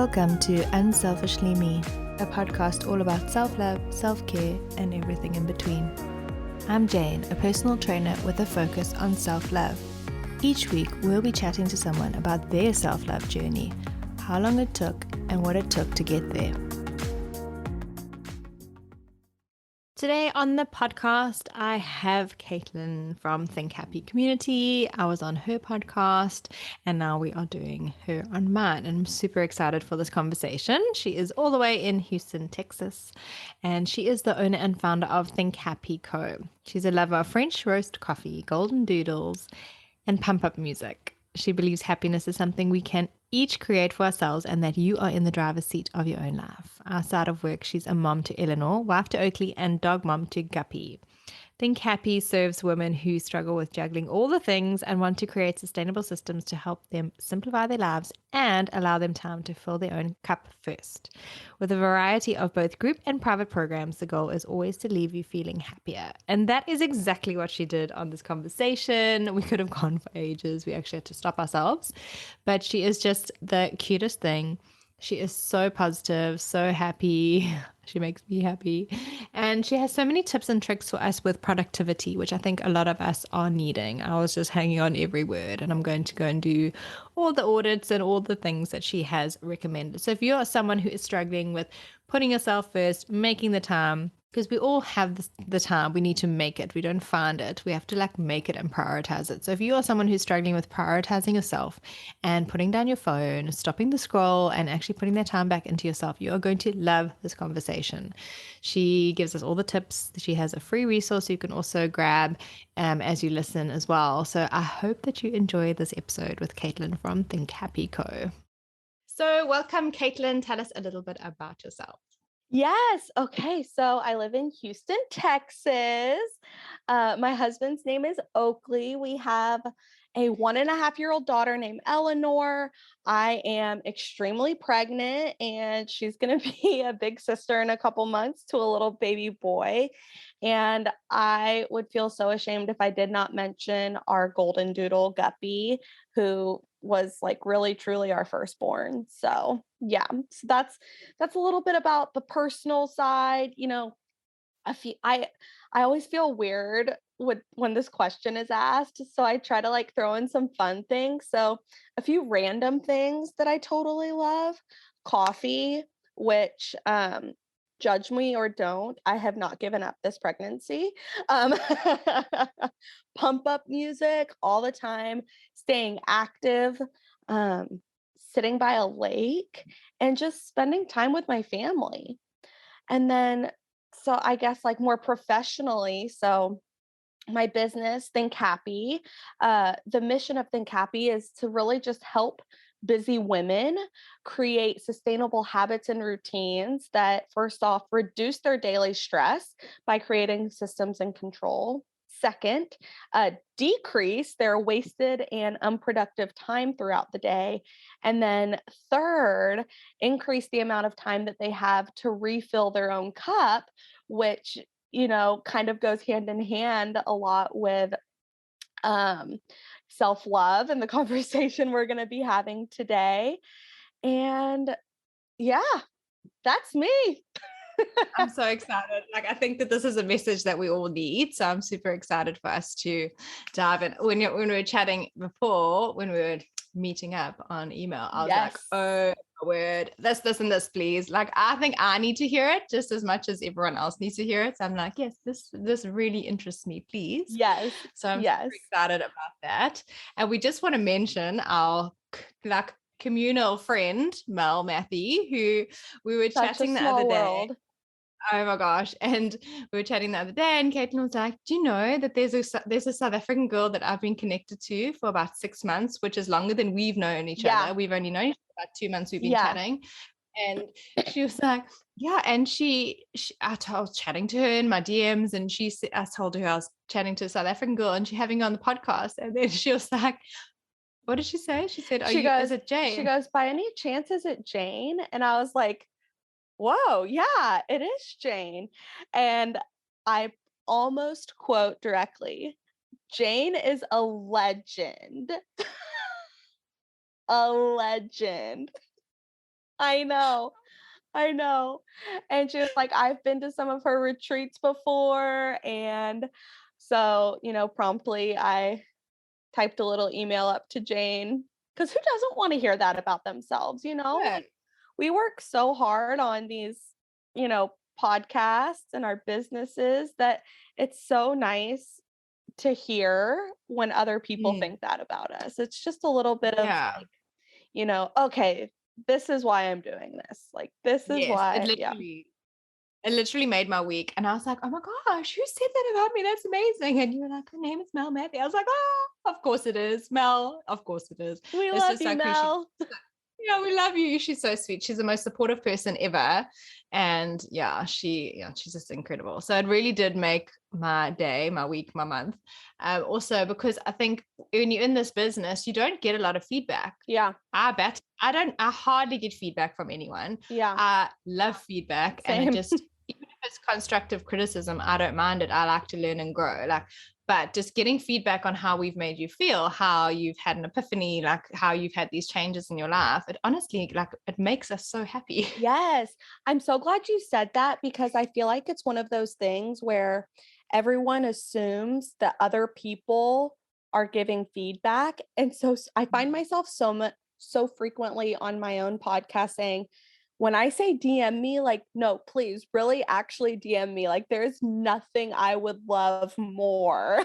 Welcome to Unselfishly Me, a podcast all about self-love, self-care, and everything in between. I'm Jane, a personal trainer with a focus on self-love. Each week, we'll be chatting to someone about their self-love journey, how long it took, and what it took to get there. Today on the podcast, I have Kaitlin from Think Happy Community. I was on her podcast and now we are doing her on mine. And I'm super excited for this conversation. She is all the way in Houston, Texas, and she is the owner and founder of Think Happy Co. She's a lover of French roast coffee, golden doodles, and pump up music. She believes happiness is something we can each create for ourselves and that you are in the driver's seat of your own life. Outside of work, she's a mom to Eleanor, wife to Oakley, and dog mom to Guppy. Think Happy serves women who struggle with juggling all the things and want to create sustainable systems to help them simplify their lives and allow them time to fill their own cup first. With a variety of both group and private programs, the goal is always to leave you feeling happier. And that is exactly what she did on this conversation. We could have gone for ages. We actually had to stop ourselves. But she is just the cutest thing. She is so positive, so happy. She makes me happy. And she has so many tips and tricks for us with productivity, which I think a lot of us are needing. I was just hanging on every word, and I'm going to go and do all the audits and all the things that she has recommended. So if you are someone who is struggling with putting yourself first, making the time, because we all have the time, we need to make it. We don't find it. We have to make it and prioritize it. So if you are someone who's struggling with prioritizing yourself and putting down your phone, stopping the scroll, and actually putting that time back into yourself, you are going to love this conversation. She gives us all the tips. She has a free resource you can also grab as you listen as well. So I hope that you enjoy this episode with Kaitlin from Think Happy Co. So welcome, Kaitlin. Tell us a little bit about yourself. Yes. Okay. So I live in Houston, Texas. My husband's name is Oakley. We have a 1.5-year-old daughter named Eleanor. I am extremely pregnant and she's going to be a big sister in a couple months to a little baby boy. And I would feel so ashamed if I did not mention our golden doodle Guppy, who was really truly our firstborn. So yeah, so that's a little bit about the personal side. I always feel weird when this question is asked, so I try to throw in some fun things. So a few random things that I totally love: coffee, which judge me or don't, I have not given up this pregnancy. Um, Pump up music all the time, staying active, sitting by a lake, and just spending time with my family. And then, so I guess more professionally, so my business, Think Happy, the mission of Think Happy is to really just help busy women create sustainable habits and routines that, first off, reduce their daily stress by creating systems and control. Second, decrease their wasted and unproductive time throughout the day. And then third, increase the amount of time that they have to refill their own cup, which kind of goes hand in hand a lot with self-love and the conversation we're going to be having today. And yeah, that's me. I'm so excited. I think that this is a message that we all need. So I'm super excited for us to dive in. When we were chatting before, when we were meeting up on email, I was like, oh, my word, this, and this, please. I think I need to hear it just as much as everyone else needs to hear it. So I'm like, yes, this really interests me, please. Yes. So I'm super excited about that. And we just want to mention our communal friend, Mel Matthew, who we were chatting the other day. Oh my gosh. And we were chatting the other day and Kaitlin was like, do you know that there's a South African girl that I've been connected to for about 6 months, which is longer than we've known each other. We've only known each other about 2 months we've been chatting. And she was like, yeah. And I was chatting to her in my DMs and I told her I was chatting to a South African girl and she having on the podcast. And then she was like, what did she say? She said, is it Jane? She goes, by any chance, is it Jane? And I was like, whoa, yeah, it is Jane. And I almost quote directly, Jane is a legend. A legend. I know. I know. And she was like, I've been to some of her retreats before. And so, promptly I typed a little email up to Jane because who doesn't want to hear that about themselves? Yeah. Like we work so hard on these, you know, podcasts and our businesses that it's so nice to hear when other people Mm. think that about us. It's just a little bit of Yeah. like, okay, this is why I'm doing this. Like, this is Yes. why, yeah. It literally made my week. And I was like, oh my gosh, who said that about me? That's amazing. And you were like, her name is Mel Matthew. I was like, oh, of course it is. Mel, of course it is. We It's love just you, like who she Mel. Yeah, we love you. She's so sweet. She's the most supportive person ever. And she's just incredible. So it really did make my day, my week, my month. Also, because I think when you're in this business, you don't get a lot of feedback. Yeah. I hardly get feedback from anyone. Yeah. I love feedback, and it Same. just, even if it's constructive criticism, I don't mind it. I like to learn and grow. But just getting feedback on how we've made you feel, how you've had an epiphany, like how you've had these changes in your life, it honestly, like, it makes us so happy. Yes. I'm so glad you said that because I feel like it's one of those things where everyone assumes that other people are giving feedback. And so I find myself so frequently on my own podcast saying, when I say DM me, like, no, please, really actually DM me. Like, there's nothing I would love more.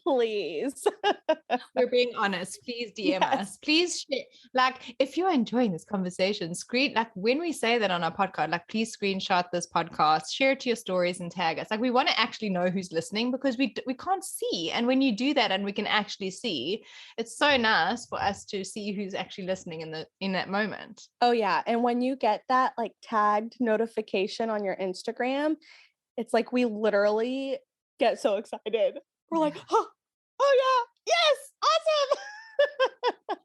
Please. We're being honest. Please DM Yes. us. Please share. Like, if you're enjoying this conversation, like when we say that on our podcast, like, please screenshot this podcast, share it to your stories and tag us. Like, we want to actually know who's listening because we can't see. And when you do that and we can actually see, it's so nice for us to see who's actually listening in that moment. Oh yeah, and when you get that like tagged notification on your Instagram, it's like we literally get so excited. We're like, oh yeah, yes, awesome.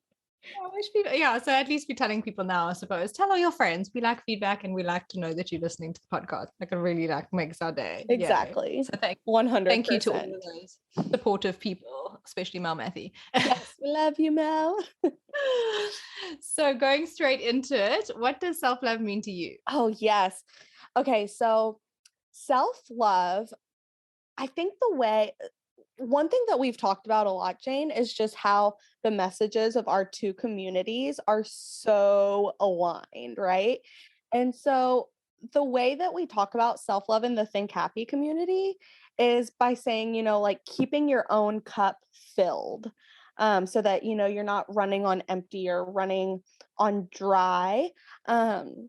I wish people, yeah. So at least we're telling people now, I suppose. Tell all your friends. We like feedback and we like to know that you're listening to the podcast. Like, it really makes our day. Yeah. Exactly. So thank you to all 100%. of those supportive people, especially Mel Matthew. Yes, we love you, Mel. So going straight into it, what does self-love mean to you? Oh, yes. Okay, so self-love, I think one thing that we've talked about a lot, Jane, is just how the messages of our two communities are so aligned, right? And so the way that we talk about self-love in the Think Happy community is by saying, like keeping your own cup filled. So that you're not running on empty or running on dry. And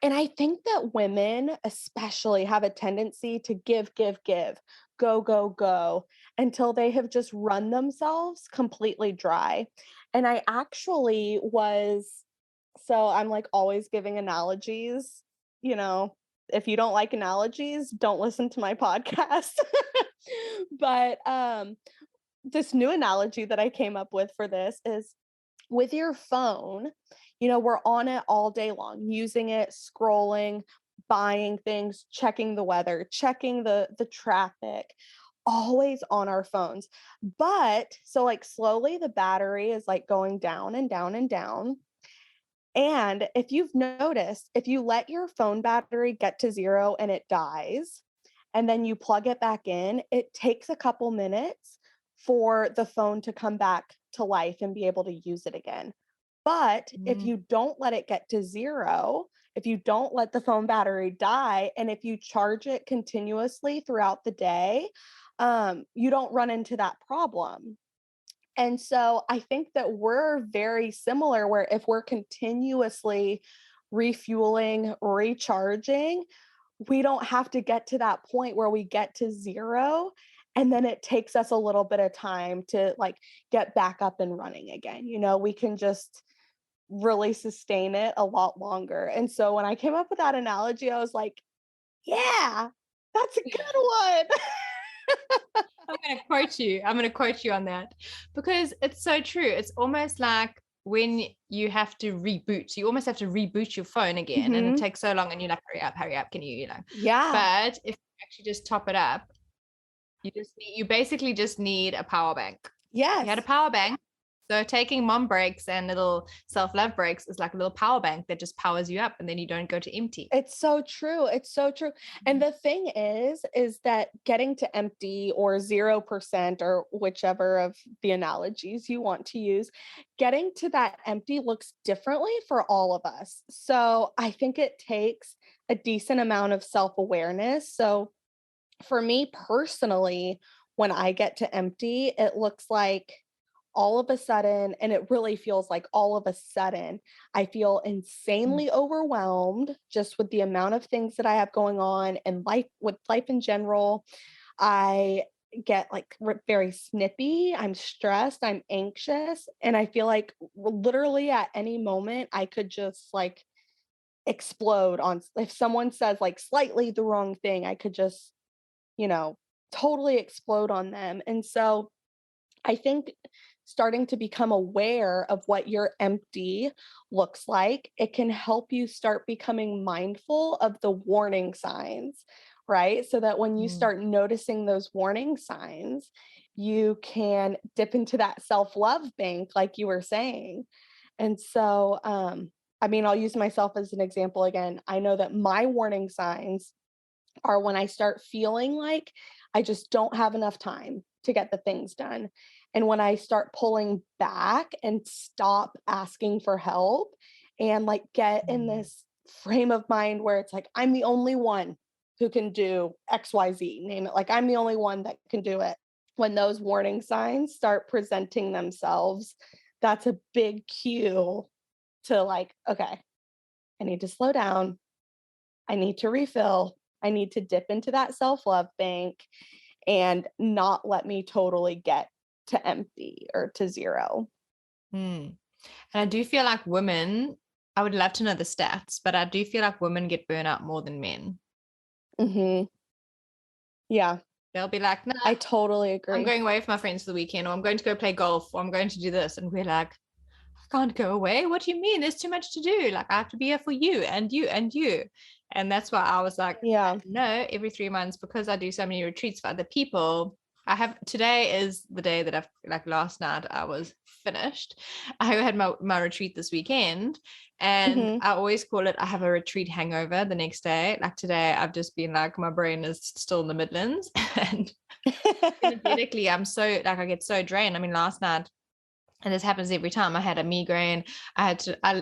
I think that women especially have a tendency to give, go, go, go until they have just run themselves completely dry. And I actually so I'm like always giving analogies, you know, if you don't like analogies, don't listen to my podcast. But this new analogy that I came up with for this is with your phone, we're on it all day long, using it, scrolling, buying things, checking the weather, checking the traffic, always on our phones. But so like slowly the battery is like going down and down and down. And if you've noticed, if you let your phone battery get to zero and it dies, and then you plug it back in, it takes a couple minutes for the phone to come back to life and be able to use it again. But if Mm. you don't let it get to zero, if you don't let the phone battery die, and if you charge it continuously throughout the day, you don't run into that problem. And so I think that we're very similar, where if we're continuously refueling, recharging, we don't have to get to that point where we get to zero. And then it takes us a little bit of time to like get back up and running again. We can just really sustain it a lot longer. And so when I came up with that analogy, I was like, yeah, that's a good one. I'm going to quote you. I'm going to quote you on that because it's so true. It's almost like when you have to reboot, you almost have to reboot your phone again, and it Mhm. takes so long, and you're like, hurry up, can you know? Yeah. But if you actually just top it up, you basically just need a power bank. If you had a Yes. power bank, So taking mom breaks and little self-love breaks is like a little power bank that just powers you up, and then you don't go to empty. It's so true. It's so true. And the thing is that getting to empty or 0% or whichever of the analogies you want to use, getting to that empty looks differently for all of us. So I think it takes a decent amount of self-awareness. So for me personally, when I get to empty, it looks like all of a sudden, and it really feels like all of a sudden, I feel insanely overwhelmed just with the amount of things that I have going on and life with life in general. I get like very snippy. I'm stressed. I'm anxious. And I feel like literally at any moment, I could just like explode on, if someone says like slightly the wrong thing, I could just, you know, totally explode on them. And so I think starting to become aware of what your empty looks like, it can help you start becoming mindful of the warning signs, right? So that when you start noticing those warning signs, you can dip into that self-love bank, like you were saying. And so, I mean, I'll use myself as an example again. I know that my warning signs are when I start feeling like I just don't have enough time to get the things done. And when I start pulling back and stop asking for help and like get in this frame of mind where it's like, I'm the only one who can do XYZ, name it. Like, I'm the only one that can do it. When those warning signs start presenting themselves, that's a big cue to like, okay, I need to slow down. I need to refill. I need to dip into that self-love bank and not let me totally get to empty or to 0. And I do feel like women, I would love to know the stats, but I do feel like women get burnout more than men. Mhm. Yeah, They'll be like, nah, I totally I'm agree. going away with my friends for the weekend, or I'm going to go play golf, or I'm going to do this. And we're like, I can't go away. What do you mean? There's too much to do. Like, I have to be here for you and you and you. And that's why I was like, Yeah. no, every 3 months, because I do so many retreats for other people. Today is the day that I've, like, last night I was finished. I had my retreat this weekend, and Mhm. I always call it, I have a retreat hangover the next day. Like today, I've just been like, my brain is still in the Midlands, and energetically, I'm so, like, I get so drained. I mean, last night, and this happens every time, I had a migraine.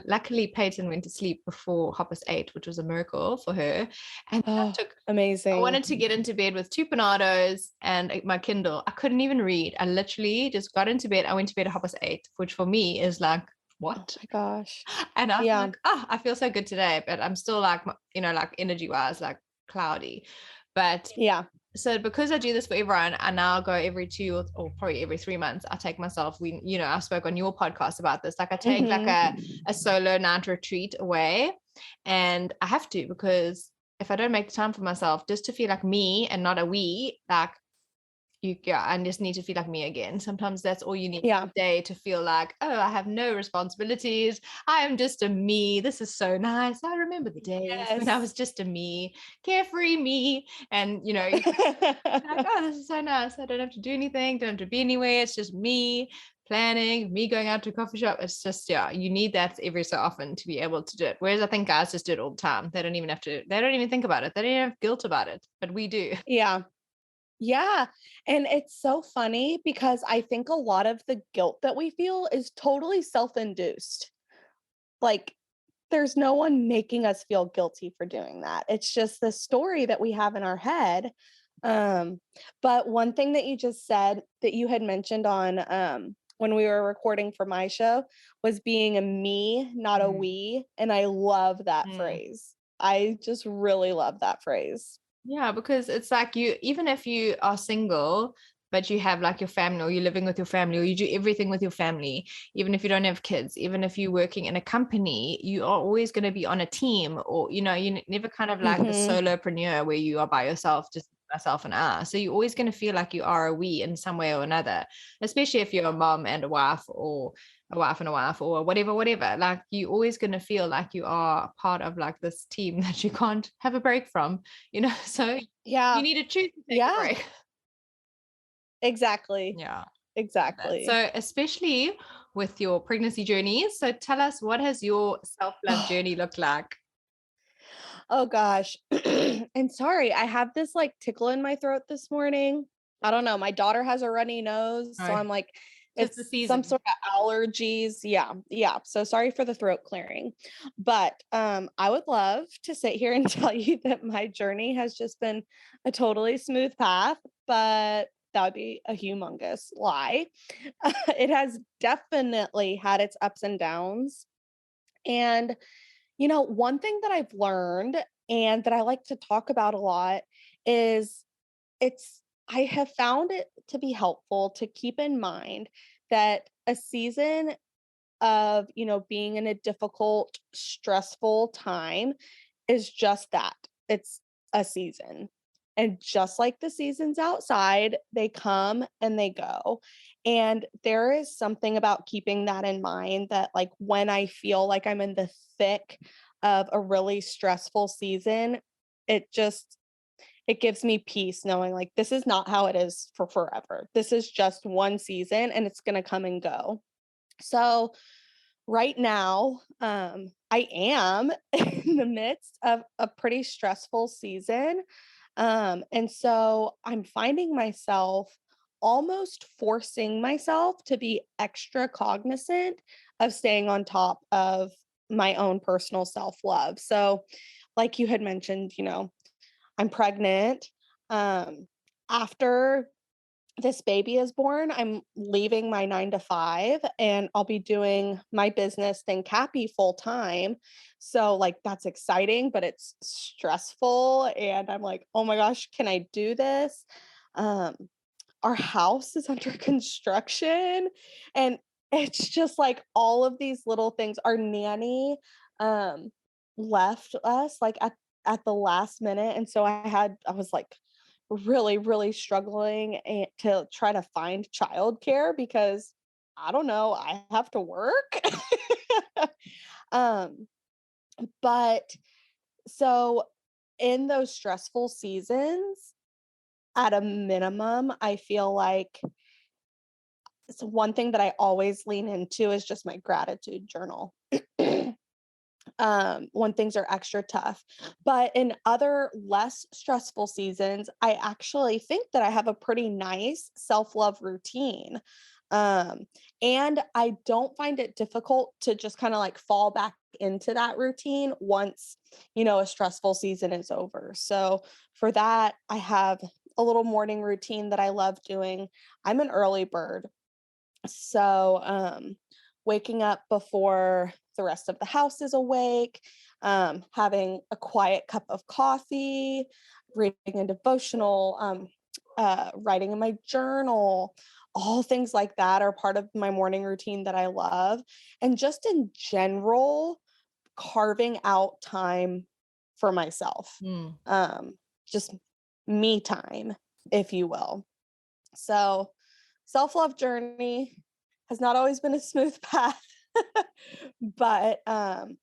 Luckily, Peyton went to sleep before 8:30, which was a miracle for her. And Oh, I amazing. wanted to get into bed with 2 Banados and my Kindle. I couldn't even read. I literally just got into bed. I went to bed at 8:30, which for me is like, Oh what? my gosh. And I was Yeah. like, oh, I feel so good today, but I'm still like, like energy wise, like cloudy. But Yeah. so because I do this for everyone, I now go every 2 or probably every 3 months. I take myself. I spoke on your podcast about this. Like, I take like Mhm. a solo night retreat away, and I have to, because if I don't make the time for myself just to feel like me and not a we, like, I just need to feel like me again. Sometimes that's all you need Yeah. today, to feel like, oh, I have no responsibilities. I am just a me. This is so nice. I remember the days when I Yes. was just a me, carefree me. And, you like, oh, this is so nice. I don't have to do anything, don't have to be anywhere. It's just me planning, me going out to a coffee shop. It's just, yeah, you need that every so often to be able to do it. Whereas I think guys just do it all the time. They don't even think about it. They don't even have guilt about it, but we do. Yeah. Yeah. And it's so funny because I think a lot of the guilt that we feel is totally self-induced. Like, there's no one making us feel guilty for doing that. It's just the story that we have in our head. Um, but one thing that you just said that you had mentioned on when we were recording for my show was being a me, not a Mm. we. And I love that Mm. phrase. I just really love that phrase. Yeah, because it's like, even if you are single, but you have like your family, or you're living with your family, or you do everything with your family, even if you don't have kids, even if you're working in a company, you are always going to be on a team, or, you never kind of like the Mhm. solopreneur where you are by yourself, just myself and I. So you're always going to feel like you are a we in some way or another, especially if you're a mom and a wife, or a wife and a wife, or whatever. Like, you're always going to feel like you are part of like this team that you can't have a break from, so you Yeah. need to choose to take a Yeah. break. Exactly. Yeah. Exactly. So especially with your pregnancy journeys. So tell us, what has your self-love journey looked like? Oh gosh. And sorry, I have this like tickle in my throat this morning. I don't know. My daughter has a runny nose, so Oh, I'm like, tis the it's some season. sort of allergies. Yeah. Yeah. So sorry for the throat clearing. But I would love to sit here and tell you that my journey has just been a totally smooth path, but that would be a humongous lie. It has definitely had its ups and downs. And one thing that I've learned and that I like to talk about a lot is I have found it to be helpful to keep in mind that a season of, being in a difficult, stressful time is just that. It's a season. And just like the seasons outside, they come and they go. And there is something about keeping that in mind that, like, when I feel like I'm in the thick of a really stressful season, it just, it gives me peace knowing like this is not how it is for forever. This is just one season and it's going to come and go. So, right now, I am in the midst of a pretty stressful season. And so I'm finding myself almost forcing myself to be extra cognizant of staying on top of my own personal self love. So, like you had mentioned, I'm pregnant. Um, After this baby is born, I'm leaving my 9 to 5 and I'll be doing my business Think Happy full time. So, like, that's exciting, but it's stressful. And I'm like, oh my gosh, can I do this? Um, our house is under construction. And it's just like all of these little things. Our nanny um, left us like at the last minute. And so I was like, really, really struggling to try to find childcare because I don't know, I have to work. um, but so in those stressful seasons, at a minimum, I feel like it's one thing that I always lean into is just my gratitude journal. When things are extra tough. But in other less stressful seasons, I actually think that I have a pretty nice self love routine. Um, and I don't find it difficult to just kind of like fall back into that routine once, a stressful season is over. So for that, I have a little morning routine that I love doing. I'm an early bird. So, waking up before the rest of the house is awake, having a quiet cup of coffee, reading a devotional, writing in my journal, all things like that are part of my morning routine that I love. And just in general, carving out time for myself, Mm. um, just me time, if you will. So, self love journey has not always been a smooth path, but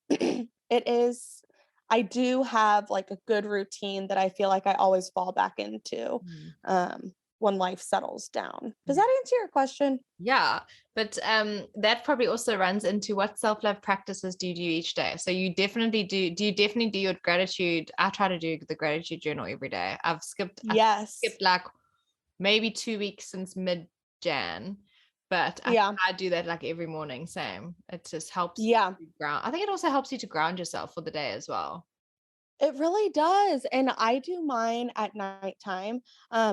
it is. I do have like a good routine that I feel like I always fall back into Mm. when life settles down. Does that answer your question? Yeah, but that probably also runs into what self-love practices do you do each day? So you definitely do you definitely do your gratitude? I try to do the gratitude journal every day. I Yes. skipped like maybe 2 weeks since mid-Jan, but Yeah. I do that like every morning. Same. It just helps you Yeah. to ground. I think it also helps you to ground yourself for the day as well. It really does. And I do mine at nighttime.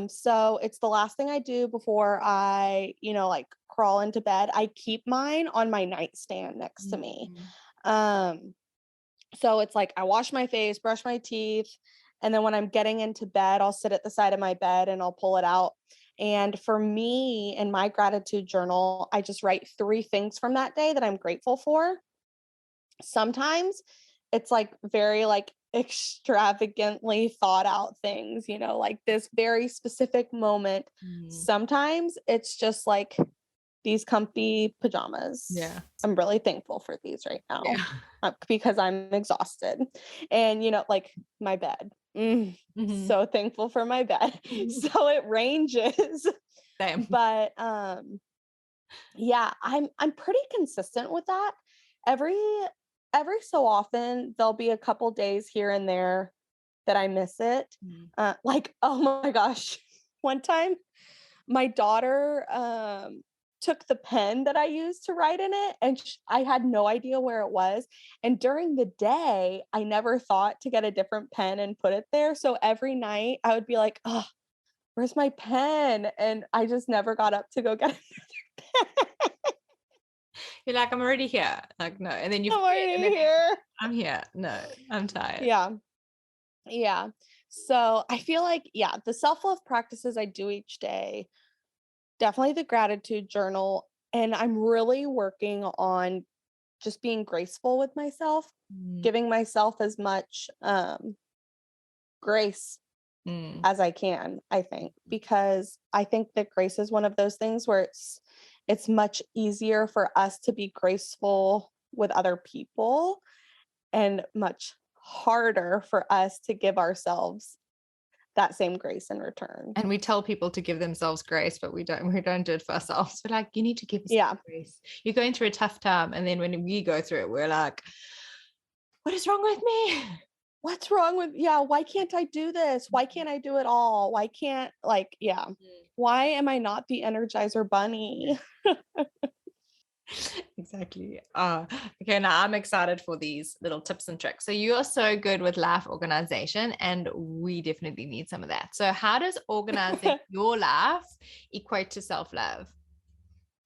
So it's the last thing I do before I, like crawl into bed. I keep mine on my nightstand next to me. Mm. Um, so it's like I wash my face, brush my teeth, and then when I'm getting into bed, I'll sit at the side of my bed and I'll pull it out. And for me, in my gratitude journal, I just write 3 things from that day that I'm grateful for. Sometimes it's like very like extravagantly thought out things, like this very specific moment. Mm. Sometimes it's just like these comfy pajamas. Yeah. I'm really thankful for these right now Yeah. because I'm exhausted. And, like my bed. Hmm. So thankful for my bed. So it ranges. Same. But Yeah, I'm pretty consistent with that. Every every so often there'll be a couple days here and there that I miss it. Mm. Like, oh my gosh. One time my daughter took the pen that I used to write in it, and I had no idea where it was. And during the day, I never thought to get a different pen and put it there. So every night I would be like, "Oh, where's my pen?" And I just never got up to go get it. You're like, I'm already here. Like, no. And then you I'm forget. And already then here. I'm here. No, I'm tired. Yeah. Yeah. So I feel like, yeah, the self love practices I do each day, definitely the gratitude journal. And I'm really working on just being graceful with myself, Mm, giving myself as much grace mm. as I can, I think, because I think that grace is one of those things where it's much easier for us to be graceful with other people and much harder for us to give ourselves that same grace in return. And we tell people to give themselves grace, but we don't do it for ourselves. We're like, you need to give yourself Yeah. grace. You're going through a tough time. And then when we go through it, we're like, what is wrong with me? What's wrong with, yeah, why can't I do this? Why can't I do it all? Why can't, like, yeah. Mm. Why am I not the Energizer Bunny? Exactly. Okay, now I'm excited for these little tips and tricks. So you are so good with life organization, and we definitely need some of that. So how does organizing your life equate to self-love?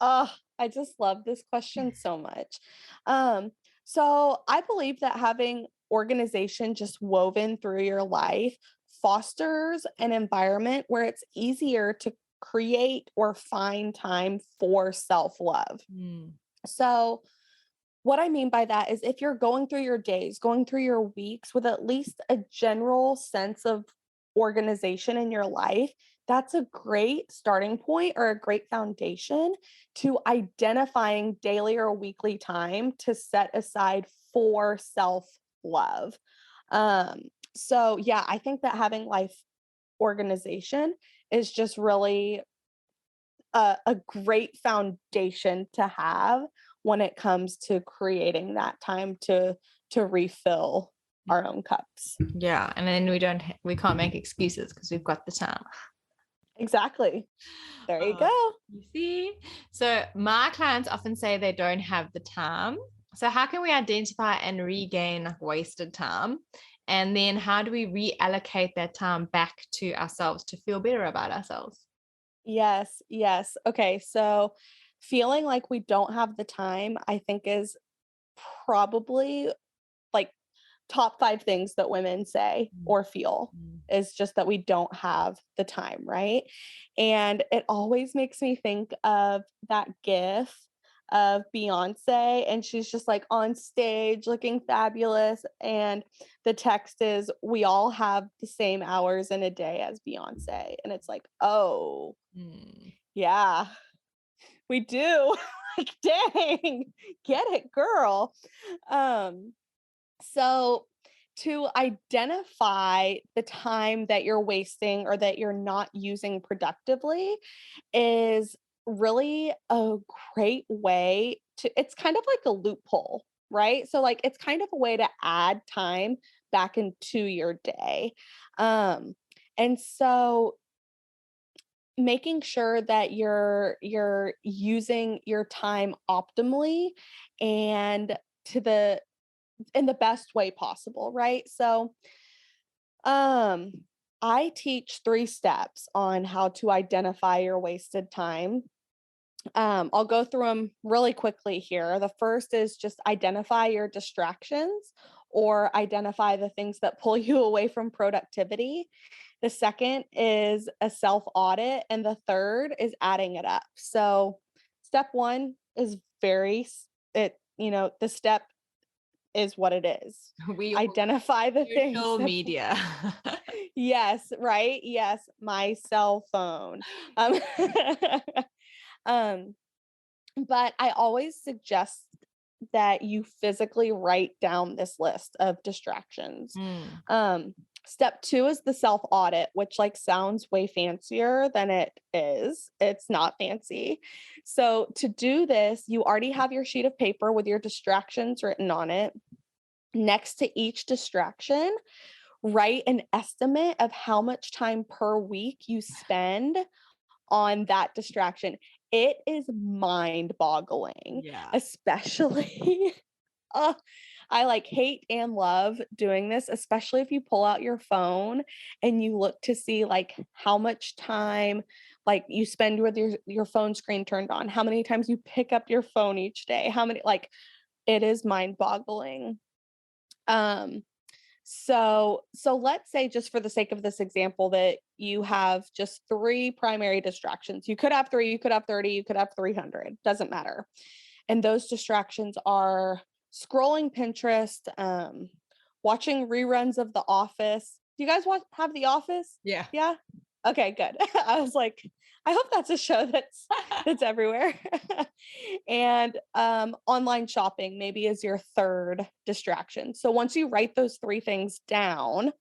Oh, I just love this question so much. Um, so I believe that having organization just woven through your life fosters an environment where it's easier to create or find time for self-love. Mm, So what I mean by that is if you're going through your days, going through your weeks with at least a general sense of organization in your life, that's a great starting point or a great foundation to identifying daily or weekly time to set aside for self love. Um, so, yeah, I think that having life organization is just really a great foundation to have when it comes to creating that time to refill our own cups. yeah, and then we can't make excuses because we've got the time. Exactly. There you Uh, go. you see? So my clients often say they don't have the time. So how can we identify and regain like wasted time? And then how do we reallocate that time back to ourselves to feel better about ourselves? Yes, yes. Okay, so feeling like we don't have the time, I think is probably like top 5 things that women say Mm, or feel mm, is just that we don't have the time, right? And it always makes me think of that gif of Beyonce, and she's just like on stage looking fabulous, and the text is, "We all have the same hours in a day as Beyonce." And it's like, "Oh, mm. yeah, we do." Like, dang, get it, girl. Um, so to identify the time that you're wasting or that you're not using productively is really a great way to, it's kind of like a loophole, right? So like it's kind of a way to add time back into your day. Um and so making sure that you're using your time optimally and to the in the best way possible, right? So, um, I teach 3 steps on how to identify your wasted time. I'll go through them really quickly here. The first is just identify your distractions or identify the things that pull you away from productivity. The second is a self audit, and the third is adding it up. So, step 1 is the step is what it is. We all Identify the things social that media. yes, right? Yes, my cell phone. Um, um, but I always suggest that you physically write down this list of distractions. Mm, Um, Step 2 is the self-audit, which, like, sounds way fancier than it is. It's not fancy. So, to do this, you already have your sheet of paper with your distractions written on it. Next to each distraction, write an estimate of how much time per week you spend on that distraction. It is mind-boggling, Yeah. especially uh, I like hate and love doing this, especially if you pull out your phone and you look to see like how much time like you spend with your phone screen turned on, how many times you pick up your phone each day, how many like it is mind-boggling. Um so let's say just for the sake of this example that you have just 3 primary distractions. You could have 3, you could have 30, you could have 300, doesn't matter. And those distractions are scrolling Pinterest, watching reruns of The Office. Do you guys have The Office? Yeah. Yeah? Okay, good. I was like, I hope that's a show that's everywhere. And online shopping maybe is your third distraction. So once you write those 3 things down,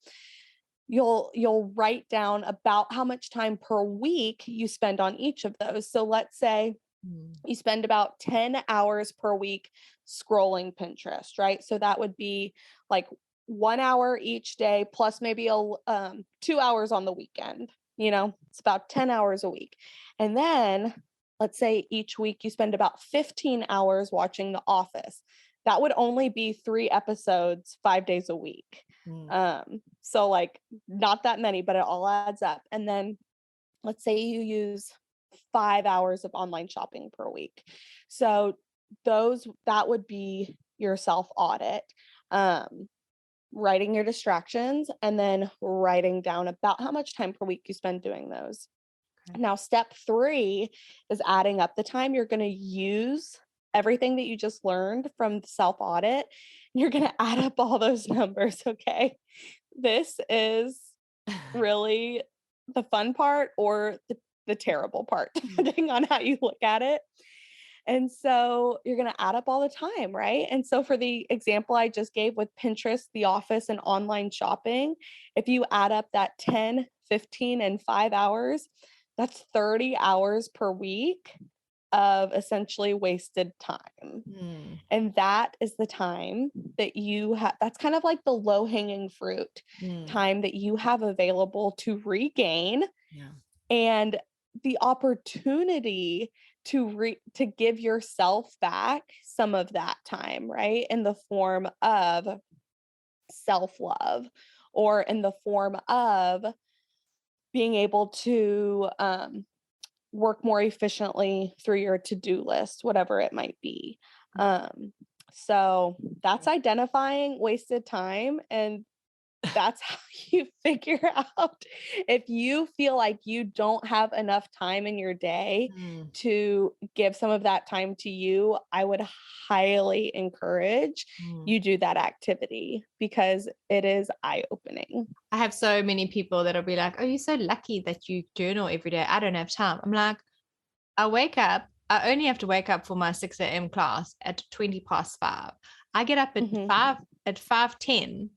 you'll write down about how much time per week you spend on each of those. So let's say Mm. you spend about 10 hours per week scrolling Pinterest, right? So that would be like 1 hour each day plus maybe 2 hours on the weekend. It's about 10 hours a week. And then let's say each week you spend about 15 hours watching The Office. That would only be 3 episodes 5 days a week. Mm. So like not that many, but it all adds up. And then let's say you use 5 hours of online shopping per week. So that would be your self audit. Writing your distractions and then writing down about how much time per week you spend doing those. Okay. Now, step 3 is adding up the time you're going to use everything that you just learned from the self audit. You're going to add up all those numbers. Okay. This is really the fun part or the terrible part, depending on how you look at it. And so you're going to add up all the time, right? And so for the example I just gave with Pinterest, The Office, and online shopping, if you add up that 10, 15, and 5 hours, that's 30 hours per week of essentially wasted time. Mm. And that is the time that you have, that's kind of like the low hanging fruit Mm. time that you have available to regain Yeah. and the opportunity to give yourself back some of that time, right? In the form of self-love or in the form of being able to work more efficiently through your to-do list, whatever it might be. Um, so that's identifying wasted time, and that's how you figure out if you feel like you don't have enough time in your day Mm. to give some of that time to you. I would highly encourage Mm. you do that activity because it is eye-opening. I have so many people that'll be like, "Oh, you're so lucky that you journal every day. I don't have time." I'm like, I wake up. I only have to wake up for my 6 a.m. class at 20 past 5. I get up at Mhm. 5:10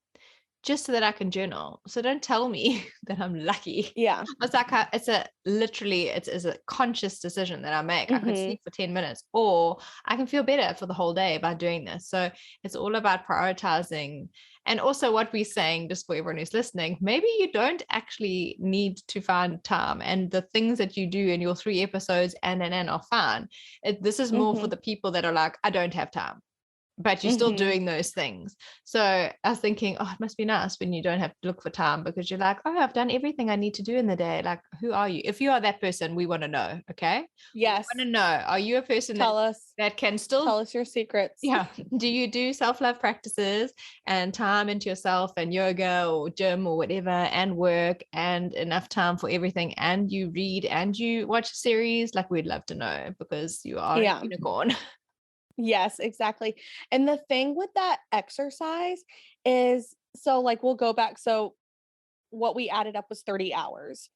just so that I can journal. So don't tell me that I'm lucky. Yeah. It's like it's a conscious decision that I make. I could Mhm. sleep for 10 minutes or I can feel better for the whole day by doing this. So it's all about prioritizing. And also what we're saying, just for everyone who's listening, maybe you don't actually need to find time and the things that you do in your 3 episodes and are fine. This is more for Mhm. the people that are like, I don't have time, but you're still Mhm. doing those things. So I was thinking, oh, it must be nice when you don't have to look for time because you're like, oh, I've done everything I need to do in the day. Like, who are you? If you are that person, we want to know. Okay. We want Yes. to know, are you a person Tell us. that can still, Tell us your secrets. yeah, do you do self-love practices and time into yourself and yoga or gym or whatever and work and enough time for everything and you read and you watch a series? Like, we'd love to know because you are a Yeah. unicorn. Yes, exactly. And the thing with that exercise is so like we'll go back. So what we added up was 30 hours.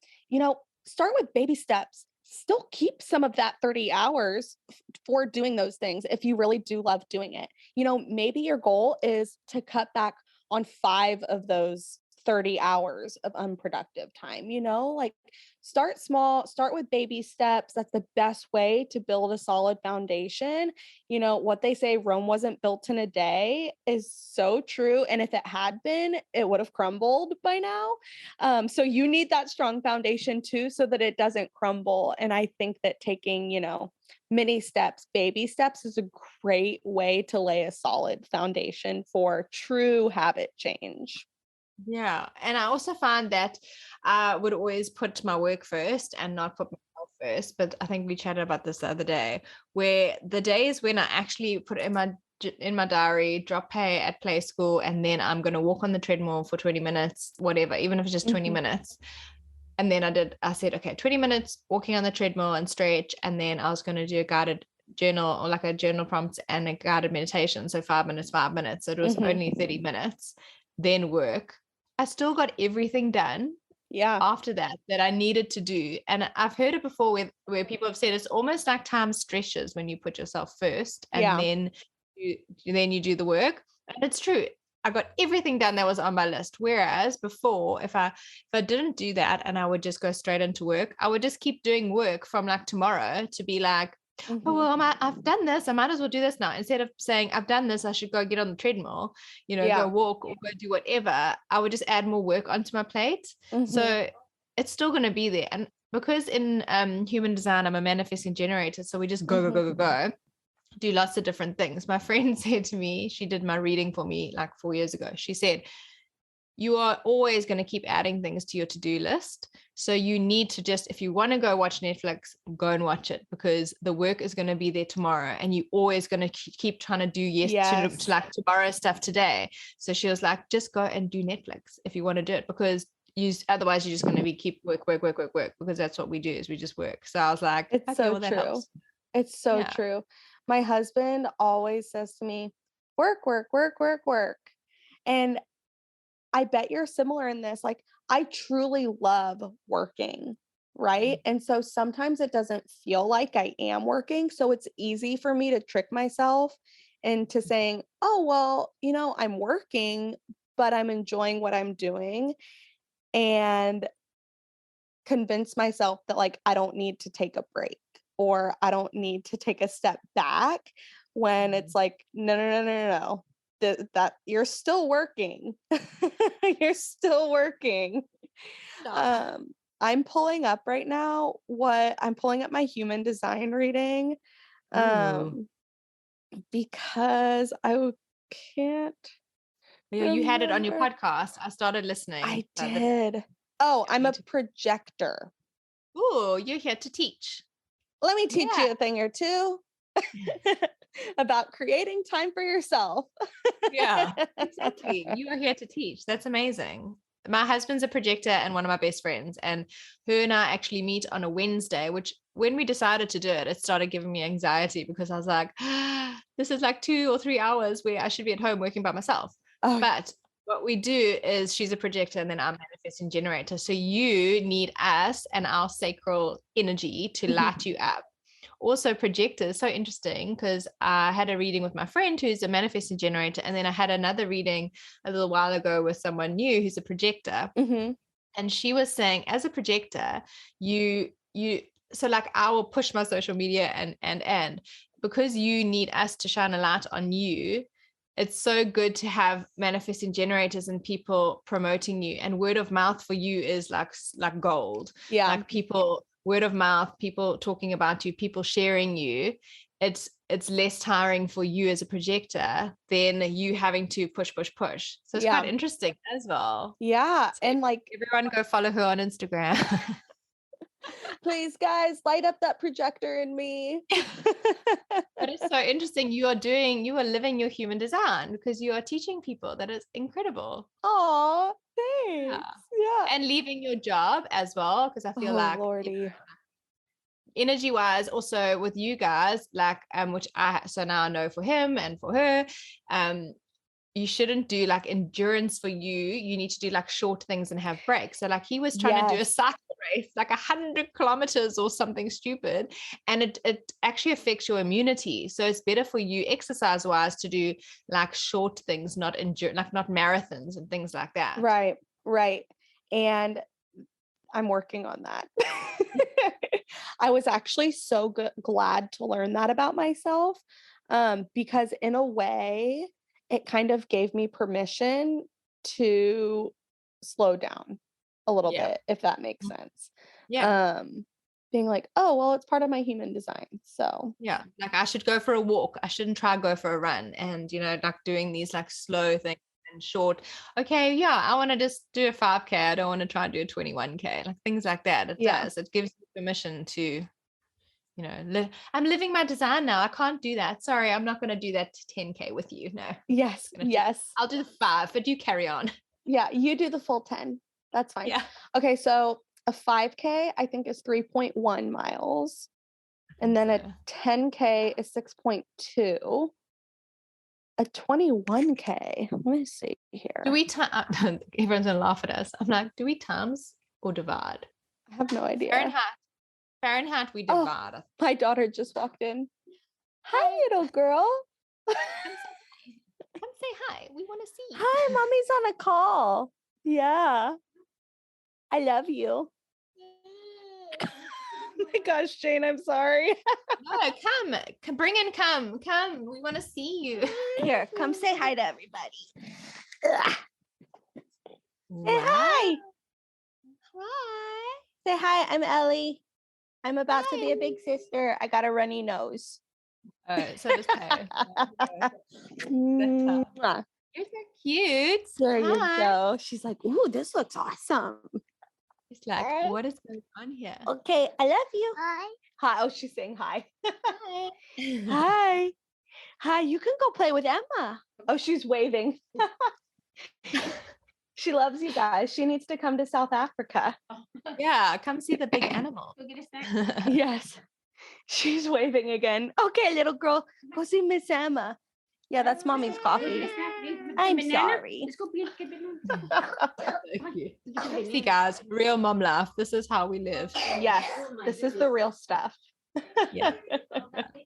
Start with baby steps. Still keep some of that 30 hours for doing those things if you really do love doing it. Maybe your goal is to cut back on 5 of those 30 hours of unproductive time, like start small, start with baby steps. That's the best way to build a solid foundation. What they say, Rome wasn't built in a day, is so true. And if it had been, it would have crumbled by now. So you need that strong foundation too, so that it doesn't crumble. And I think that taking, mini steps, baby steps is a great way to lay a solid foundation for true habit change. Yeah. And I also find that I would always put my work first and not put myself first. But I think we chatted about this the other day, where the days when I actually put in my diary, drop pay at play school, and then I'm going to walk on the treadmill for 20 minutes, whatever, even if it's just 20 minutes. And then I said, okay, 20 minutes walking on the treadmill and stretch. And then I was going to do a guided journal, or like a journal prompt and a guided meditation. So 5 minutes, 5 minutes. So it was only 30 minutes, then work. I still got everything done after that I needed to do. And I've heard it before where people have said it's almost like time stretches when you put yourself first, and then you do the work. And it's true. I got everything done that was on my list. Whereas before, if I didn't do that and I would just go straight into work, I would just keep doing work from like tomorrow to be like, oh, well, I've done this. I might as well do this now. Instead of saying, I've done this, I should go get on the treadmill, go walk or go do whatever. I would just add more work onto my plate. So it's still going to be there. And because in human design, I'm a manifesting generator. So we just go, do lots of different things. My friend said to me, she did my reading for me like 4 years ago. She said, you are always going to keep adding things to your to-do list. So you need to just, if you want to go watch Netflix, go and watch it, because the work is going to be there tomorrow, and you're always going to keep trying to do to like tomorrow's stuff today. So she was like, just go and do Netflix if you want to do it, because otherwise you're just going to be keep work, because that's what we do, is we just work. So I was like, it's okay, so well, that true. helps. It's so true. My husband always says to me, work, work, work, work, work. And I bet you're similar in this. Like, I truly love working, right? And so sometimes it doesn't feel like I am working. So it's easy for me to trick myself into saying, oh, well, I'm working, but I'm enjoying what I'm doing, and convince myself that like I don't need to take a break, or I don't need to take a step back, when it's like, no. That you're still working. You're still working. I'm pulling up right now I'm pulling up my human design reading. Because I can't you had it on your remember. podcast. I started listening. I did. I'm a projector. Oh, you're here to teach. Let me teach you a thing or two about creating time for yourself. Yeah, exactly. You are here to teach. That's amazing. My husband's a projector and one of my best friends, and her and I actually meet on a Wednesday, which when we decided to do it, it started giving me anxiety, because I was like, this is like 2 or 3 hours where I should be at home working by myself. But what we do is, she's a projector and then I'm a manifesting generator. So you need us and our sacral energy to light you up. Also, projectors, so interesting, because I had a reading with my friend who's a manifesting generator, and then I had another reading a little while ago with someone new who's a projector. And she was saying, as a projector, so like I will push my social media and because you need us to shine a light on you, it's so good to have manifesting generators and people promoting you. And word of mouth for you is like gold. Like people, word of mouth, people talking about you, people sharing you. It's less tiring for you as a projector than you having to push. So it's quite interesting as well. Yeah. So and like, everyone go follow her on Instagram. Please, guys, light up that projector in me. But it's so interesting. You are living your human design, because you are teaching people. That is incredible. Oh, thanks. Yeah. And leaving your job as well, because I feel like Lordy. energy wise, also with you guys, like which so now I know for him and for her, you shouldn't do like endurance. For you need to do like short things and have breaks. So like he was trying to do a cycle race, like 100 kilometers or something stupid, and it actually affects your immunity. So it's better for you exercise wise to do like short things, not not marathons and things like that. Right. Right. And I'm working on that. I was actually so glad to learn that about myself, because in a way, it kind of gave me permission to slow down a little Yeah. bit, if that makes sense. Yeah. Um, Being like, oh, well, it's part of my human design. So, Yeah. Like I should go for a walk. I shouldn't try go for a run. And, like doing these like slow things and short. Okay. Yeah. I want to just do a 5K. I don't want to try and do a 21K. Like things like that. It yeah. does. It gives you permission to, I'm living my design now. I can't do that. Sorry. I'm not going to do that 10K with you. No. Yes. Yes. I'll do the 5, but you carry on. Yeah. You do the full 10. That's fine. Yeah. Okay. So, a 5K, I think, is 3.1 miles. And then a So 10K is 6.2. A 21K. Let me see do here. we time everyone's gonna laugh at us. I'm like, do we times or divide? I have no idea. Fahrenheit we Oh, divide. my daughter just walked in. Hi, Hi. little girl. Come say hi. We want to see you. Hi, mommy's on a call. Yeah. I love you. Oh my gosh, Jane, I'm sorry. No, come, bring in, come. We want to see you. Here, come say hi to everybody. Ugh. Say Wow. hi. Hi. Say hi. I'm Ellie. I'm about to be a Hi. big sister. I got a runny nose. Oh, so does Taylor. Mwah. You're so cute. There you Hi. go. She's like, ooh, this looks awesome. It's like, what is going on here? Okay, I love you. Hi. Hi. Oh, she's saying hi. Hi. Hi. Hi. You can go play with Emma. Oh, she's waving. She loves you guys. She needs to come to South Africa. Yeah, come see the big animal. Yes. She's waving again. Okay, little girl, go see Miss Emma. Yeah, that's mommy's coffee. I'm sorry. See, guys, real mom life. This is how we live. Yes, this is the real stuff. Yeah.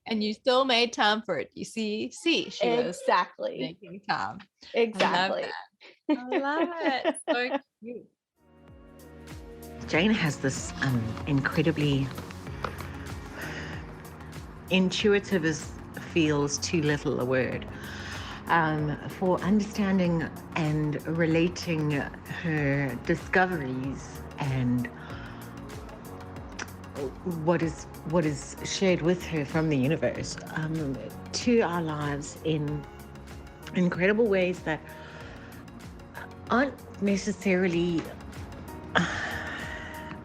And you still made time for it. You see, she was Exactly. making time. Exactly. I love it. So cute. Jane has this incredibly intuitive as feels too little a word for understanding and relating her discoveries and what is shared with her from the universe to our lives in incredible ways that aren't necessarily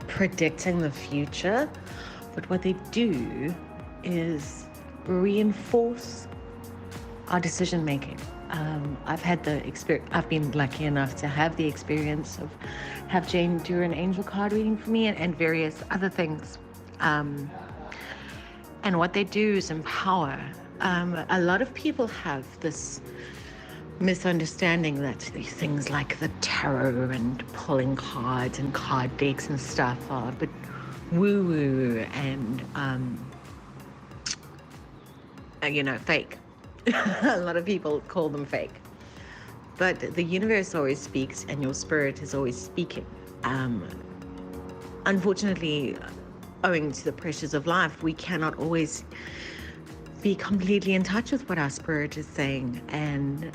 predicting the future, but what they do is reinforce our decision making. I've had the experience. I've been lucky enough to have the experience of have Jane do an angel card reading for me and various other things. And what they do is empower. A lot of people have this misunderstanding that these things like the tarot and pulling cards and card decks and stuff are a bit woo-woo and fake. A lot of people call them fake, but the universe always speaks and your spirit is always speaking. Unfortunately, owing to the pressures of life, we cannot always be completely in touch with what our spirit is saying and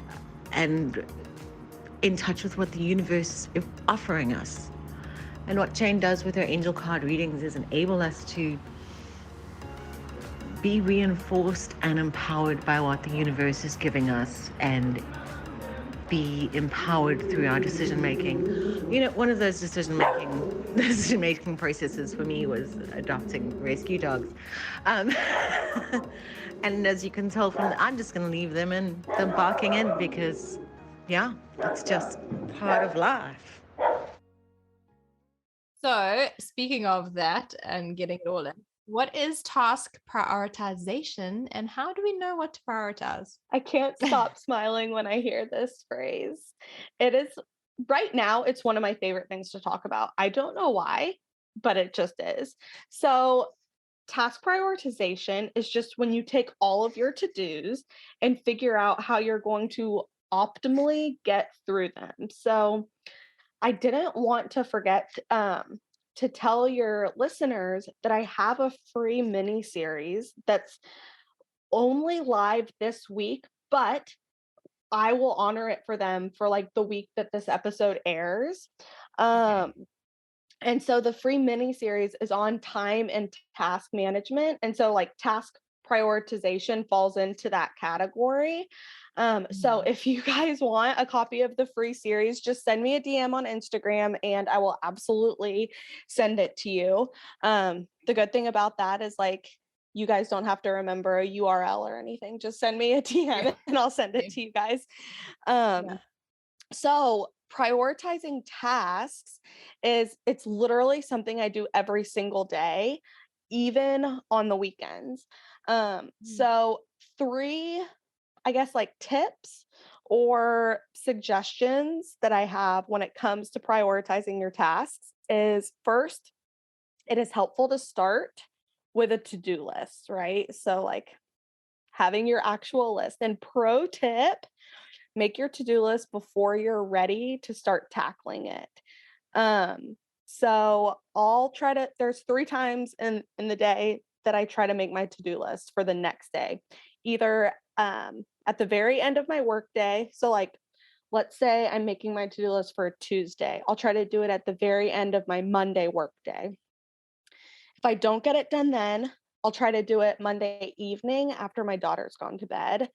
in touch with what the universe is offering us. And what Jane does with her angel card readings is enable us to be reinforced and empowered by what the universe is giving us and be empowered through our decision making. One of those decision making processes for me was adopting rescue dogs. And as you can tell from I'm just going to leave them barking in because, yeah, it's just part of life. So, speaking of that and getting it all in, what is task prioritization and how do we know what to prioritize? I can't stop smiling when I hear this phrase. It is right now, it's one of my favorite things to talk about. I don't know why, but it just is. So, task prioritization is just when you take all of your to-dos and figure out how you're going to optimally get through them. So, I didn't want to forget to tell your listeners that I have a free mini series that's only live this week, but I will honor it for them for like the week that this episode airs. Okay. And so the free mini series is on time and task management. And so like task prioritization falls into that category. So Mhm. if you guys want a copy of the free series, just send me a DM on Instagram and I will absolutely send it to you. The good thing about that is like you guys don't have to remember a URL or anything. Just send me a DM and I'll send it Yeah. to you guys. Yeah. So prioritizing tasks it's literally something I do every single day, even on the weekends. Mm. So three, I guess, like tips or suggestions that I have when it comes to prioritizing your tasks is first, it is helpful to start with a to-do list, right? So like having your actual list. And pro tip, make your to-do list before you're ready to start tackling it. So I'll try to, there's 3 times in the day that I try to make my to-do list for the next day. Either at the very end of my work day. So like let's say I'm making my to-do list for a Tuesday. I'll try to do it at the very end of my Monday work day. If I don't get it done then, I'll try to do it Monday evening after my daughter's gone to bed.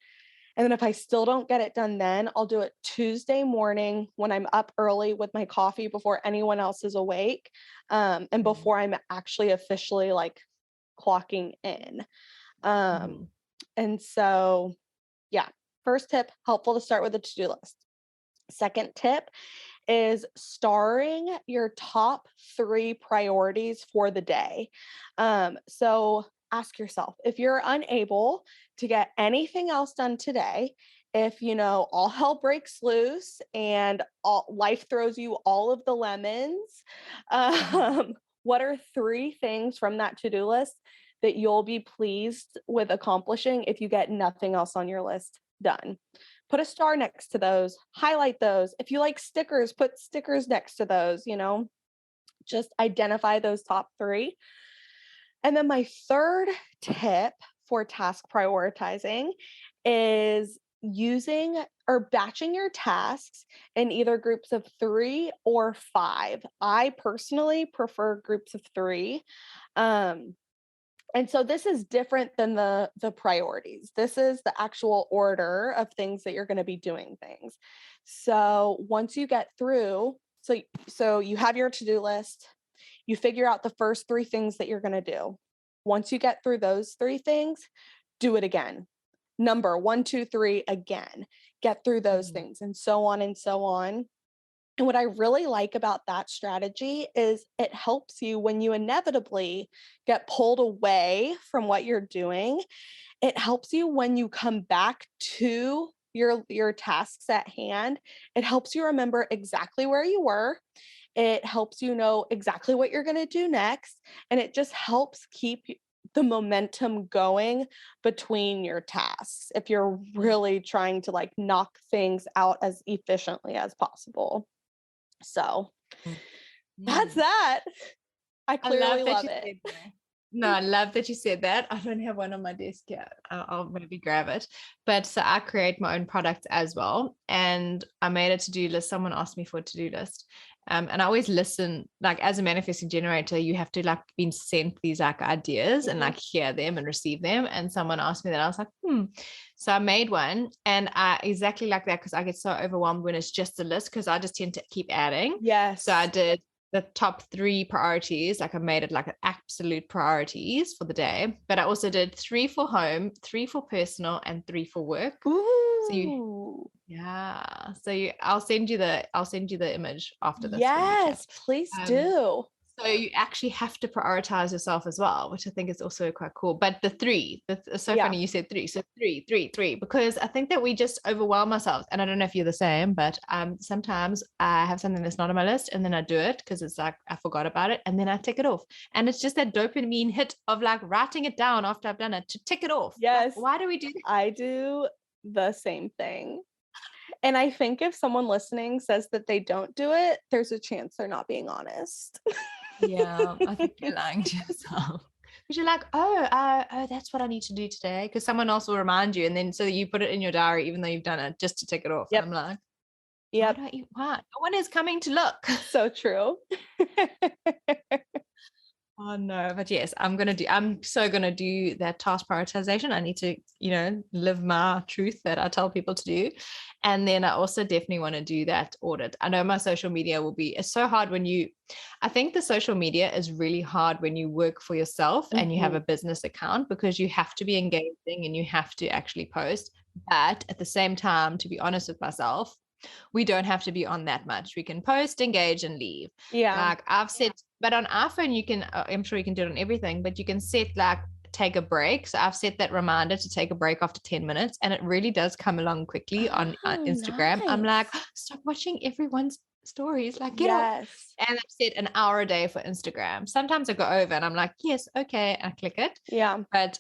And then if I still don't get it done then, I'll do it Tuesday morning when I'm up early with my coffee before anyone else is awake, and Mhm. before I'm actually officially like clocking in. Um, Mhm. and so, yeah, first tip, helpful to start with a to-do list. Second tip is starring your top 3 priorities for the day. So ask yourself if you're unable to get anything else done today, if all hell breaks loose and life throws you all of the lemons, Mhm. what are 3 things from that to-do list that you'll be pleased with accomplishing if you get nothing else on your list done? Put a star next to those, highlight those. If you like stickers, put stickers next to those, just identify those top 3. And then my third tip for task prioritizing is using or batching your tasks in either groups of 3 or 5. I personally prefer groups of 3. Um, and so this is different than the priorities. This is the actual order of things that you're going to be doing things. So once you get through, so you have your to-do list, you figure out the first 3 things that you're going to do. Once you get through those 3 things, do it again. Number 1, 2, 3 again. Get through those Mhm. things and so on and so on. And what I really like about that strategy is it helps you when you inevitably get pulled away from what you're doing. It helps you when you come back to your tasks at hand. It helps you remember exactly where you were. It helps you know exactly what you're going to do next, and it just helps keep the momentum going between your tasks if you're really trying to like knock things out as efficiently as possible. So that's Mm. that. I I clearly love that love you it. said that. No, I love that you said that. I don't have one on my desk yet. I'll maybe grab it. But so I create my own products as well. And I made a to-do list. Someone asked me for a to-do list. And I always listen, like as a manifesting generator, you have to like be sent these like ideas and Mhm. like hear them and receive them. And someone asked me that. I was like, So I made one and I exactly like that because I get so overwhelmed when it's just a list because I just tend to keep adding. So I Yes. did the top 3 priorities. Like I made it like an absolute priorities for the day, but I also did 3 for home, 3 for personal, and 3 for work. So you, Ooh. yeah. I'll send you the image after this when we chat. Yes, please Um, do. so you actually have to prioritize yourself as well, which I think is also quite cool. But it's so Yeah. funny you said 3. So 3, because I think that we just overwhelm ourselves. And I don't know if you're the same, but sometimes I have something that's not on my list and then I do it because it's like I forgot about it and then I tick it off. And it's just that dopamine hit of like writing it down after I've done it to tick it off. Like, Yes, why do we do that? I do the same thing. And I think if someone listening says that they don't do it, there's a chance they're not being honest. Yeah, I think you're lying to yourself. Because you're like, oh, that's what I need to do today. Because someone else will remind you, and then so you put it in your diary, even though you've done it, just to tick it off. And Yep. I'm like, why Yep. don't you? Why? No one is coming to look. So true. Oh no, but yes, I'm so gonna do that task prioritization. I need to, live my truth that I tell people to do. And then I also definitely want to do that audit. I know my social media it's so hard I think the social media is really hard when you work for yourself and you have a business account, because you have to be engaging and you have to actually post. But at the same time, to be honest with myself, we don't have to be on that much. We can post, engage, and leave. Yeah. Like I've said, but on iPhone, you can, I'm sure you can do it on everything, but you can set like take a break. So I've set that reminder to take a break after 10 minutes, and it really does come along quickly on Instagram. Nice. I'm like, stop watching everyone's stories, like get off. Yes. And I've set an hour a day for Instagram. Sometimes I go over and I'm like, yes, okay, and I click it. Yeah. But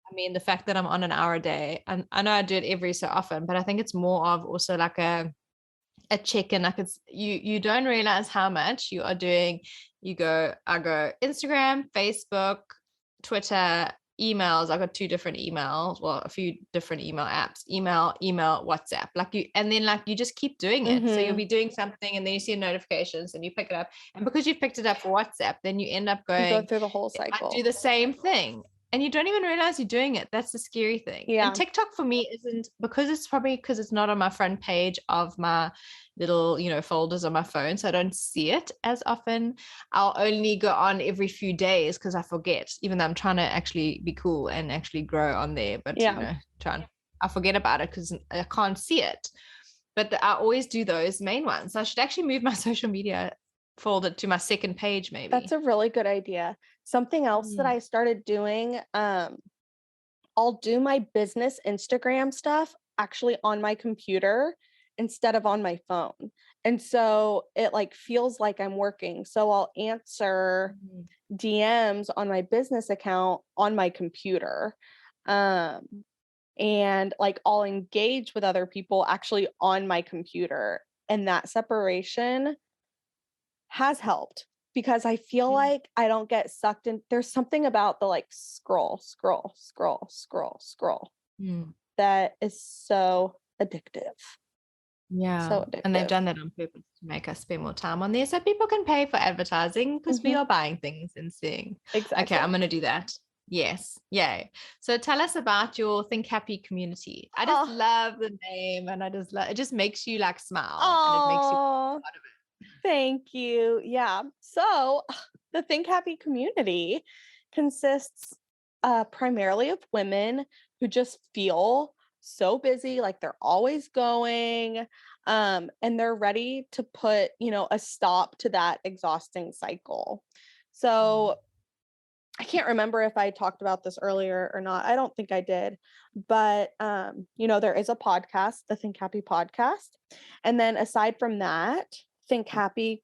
I mean, the fact that I'm on an hour a day, and I know I do it every so often, but I think it's more of also like a check-in. Like you don't realize how much you are doing. I go Instagram, Facebook, Twitter, emails. I got 2 different emails, well, a few different email apps, email, WhatsApp, and then you just keep doing it. So you'll be doing something and then you see notifications and you pick it up, and because you've picked it up for WhatsApp, then you end up You go going, through the whole I cycle. do the same thing. And you don't even realize you're doing it. That's the scary thing. Yeah. And TikTok for me isn't, because it's not on my front page of my little, folders on my phone. So I don't see it as often. I'll only go on every few days because I forget, even though I'm trying to actually be cool and actually grow on there. But, I forget about it because I can't see it. But I always do those main ones. So I should actually move my social media folder to my second page, maybe. That's a really good idea. Something else that I started doing, I'll do my business Instagram stuff actually on my computer instead of on my phone. And so it feels like I'm working. So I'll answer DMs on my business account on my computer. And I'll engage with other people actually on my computer. And that separation has helped, because I feel like I don't get sucked in. There's something about the scroll that is so addictive. Yeah. So addictive. And they've done that on purpose to make us spend more time on there so people can pay for advertising, because we are buying things and seeing. Exactly. Okay, I'm going to do that. Yes. Yay. So tell us about your Think Happy community. I just love the name, and I just love it. Just makes you smile, and it makes you proud of it. Thank you. Yeah. So the Think Happy community consists primarily of women who just feel so busy, like they're always going, and they're ready to put, a stop to that exhausting cycle. So I can't remember if I talked about this earlier or not. I don't think I did, but there is a podcast, the Think Happy podcast. And then aside from that, Think Happy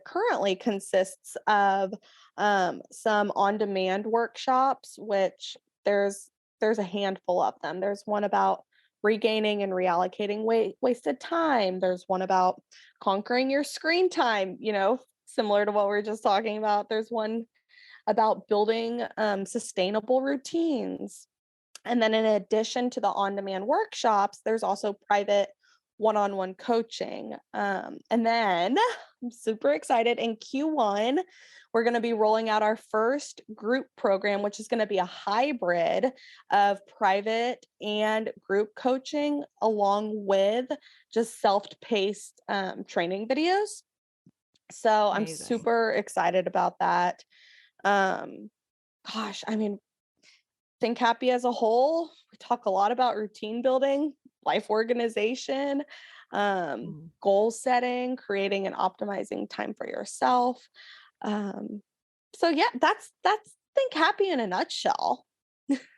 currently consists of some on-demand workshops, which there's a handful of them. There's one about regaining and reallocating wasted time. There's one about conquering your screen time, similar to what we were just talking about. There's one about building sustainable routines. And then in addition to the on-demand workshops, there's also private one-on-one coaching. And then I'm super excited. In Q1, we're going to be rolling out our first group program, which is going to be a hybrid of private and group coaching, along with just self-paced training videos. So I'm super excited about that. Gosh, I mean, Think Happy as a whole, we talk a lot about routine building, life organization, goal setting, creating and optimizing time for yourself. So yeah, that's Think Happy in a nutshell.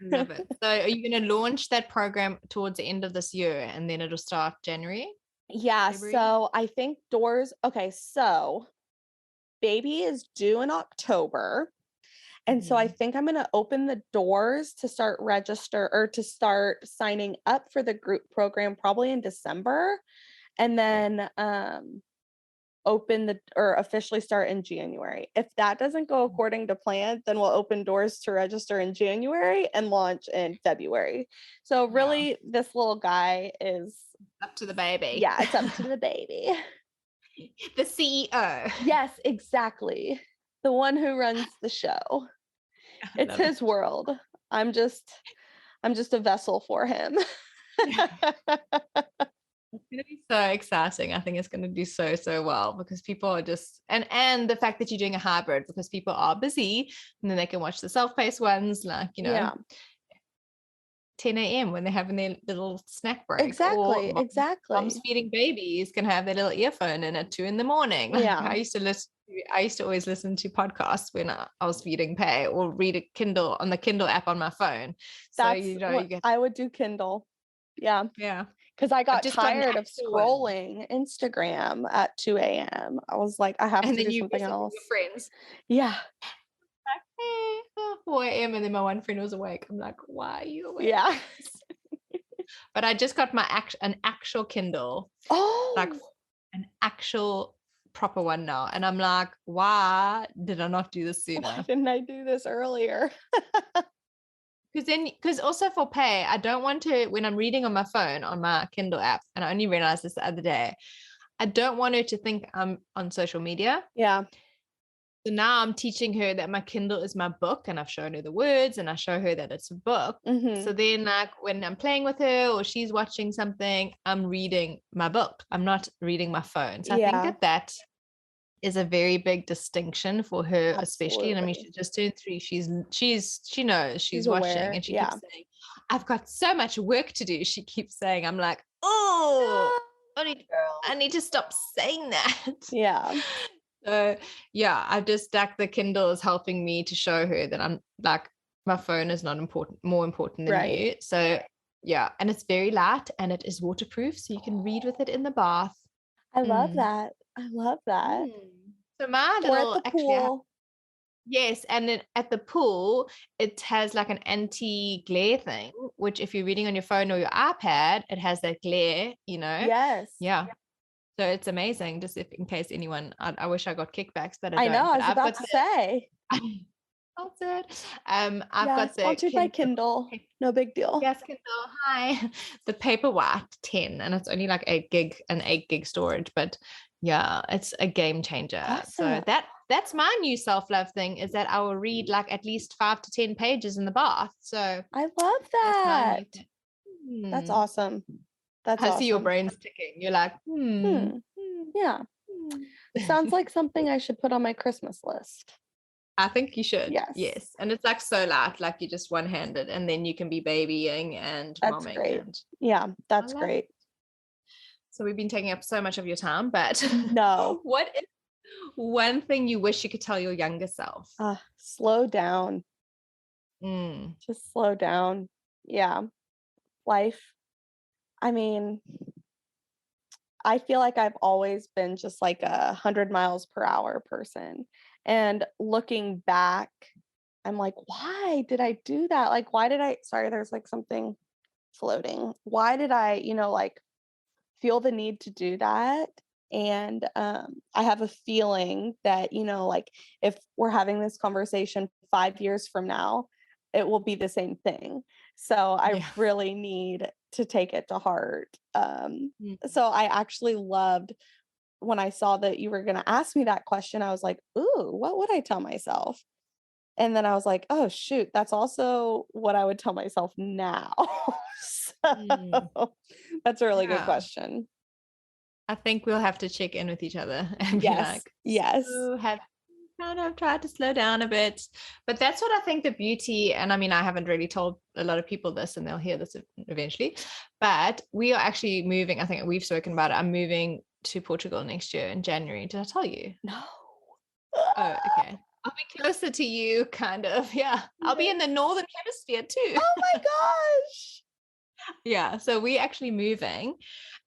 Love it. So are you going to launch that program towards the end of this year, and then it'll start January? Yeah. February? So I think so baby is due in October. And so I think I'm going to open the doors to start signing up for the group program probably in December. and then officially start in January. If that doesn't go according to plan, then we'll open doors to register in January and launch in February. So really, this little guy is up to the baby. Yeah, it's up to the baby. The CEO. Yes, exactly. The one who runs the show. It's his world. I'm just a vessel for him. It's going to be so exciting. I think it's going to do so well, because people are just, and the fact that you're doing a hybrid, because people are busy and then they can watch the self-paced ones, like, 10 a.m. when they're having their little snack break. Exactly. Or mom's feeding babies can have their little earphone in at 2 a.m. Yeah. I used to always listen to podcasts when I was feeding Pay, or read a Kindle on the Kindle app on my phone. So I would do Kindle. Yeah. Yeah. Because I got tired of scrolling Instagram at 2 a.m. I was like, I have to do something else. Your friends. Yeah. Like, hey, 4 a.m. and then my one friend was awake. I'm like, why are you awake? Yeah. But I just got an actual Kindle. Oh. Like an actual proper one now. And I'm like, why did I not do this sooner? Why didn't I do this earlier? Because also for Pay, I don't want to, when I'm reading on my phone, on my Kindle app, and I only realized this the other day, I don't want her to think I'm on social media. Yeah. So now I'm teaching her that my Kindle is my book, and I've shown her the words, and I show her that it's a book. Mm-hmm. So then, like, when I'm playing with her or she's watching something, I'm reading my book. I'm not reading my phone. So I think that is a very big distinction for her. Absolutely. Especially, and I mean, she's just turned 3. She knows she's watching aware. And she keeps saying, I've got so much work to do. She keeps saying, I'm like, oh, I need to stop saying that. Yeah. So yeah, I've just stacked the Kindle is helping me to show her that I'm like, my phone is not more important than you. So yeah, and it's very light and it is waterproof, so you can read with it in the bath. I love that. So my little, at the pool. Yes, and then at the pool, it has like an anti-glare thing, which if you're reading on your phone or your iPad, it has that glare, Yes. Yeah. So it's amazing, just if in case anyone, I wish I got kickbacks, but I don't. I was about to say. I've got the sponsored by Kindle. No big deal. Yes, Kindle. Hi. The Paperwhite 10, and it's only like 8 gig storage, but yeah, it's a game changer. Awesome. So that's my new self-love thing, is that I will read like at least 5 to 10 pages in the bath. So I love that. That's awesome. I see your brain's ticking. You're like, Yeah. Sounds like something I should put on my Christmas list. I think you should. Yes. And it's like so light, like you're just one-handed, and then you can be babying and that's momming. Great. That's great. So we've been taking up so much of your time, but no. What is one thing you wish you could tell your younger self? Slow down. Just slow down. Yeah. Life. I mean, I feel like I've always been just like 100 miles per hour person. And looking back, I'm like, why did I do that? Like, sorry, there's like something floating. Why did I, like feel the need to do that? And I have a feeling that, like if we're having this conversation 5 years from now, it will be the same thing. So I really need to take it to heart. So I actually loved when I saw that you were going to ask me that question. I was like, ooh, what would I tell myself? And then I was like, oh shoot, that's also what I would tell myself now. So that's a really good question. I think we'll have to check in with each other and be like, so have kind of tried to slow down a bit. But that's what I think the beauty, and I mean, I haven't really told a lot of people this, and they'll hear this eventually, but we are actually moving. I think we've spoken about it. I'm moving to Portugal next year in January. Did I tell you? No. Oh, okay. I'll be closer to you, kind of. Yeah. I'll be in the northern hemisphere too. Oh my gosh. Yeah. So we're actually moving.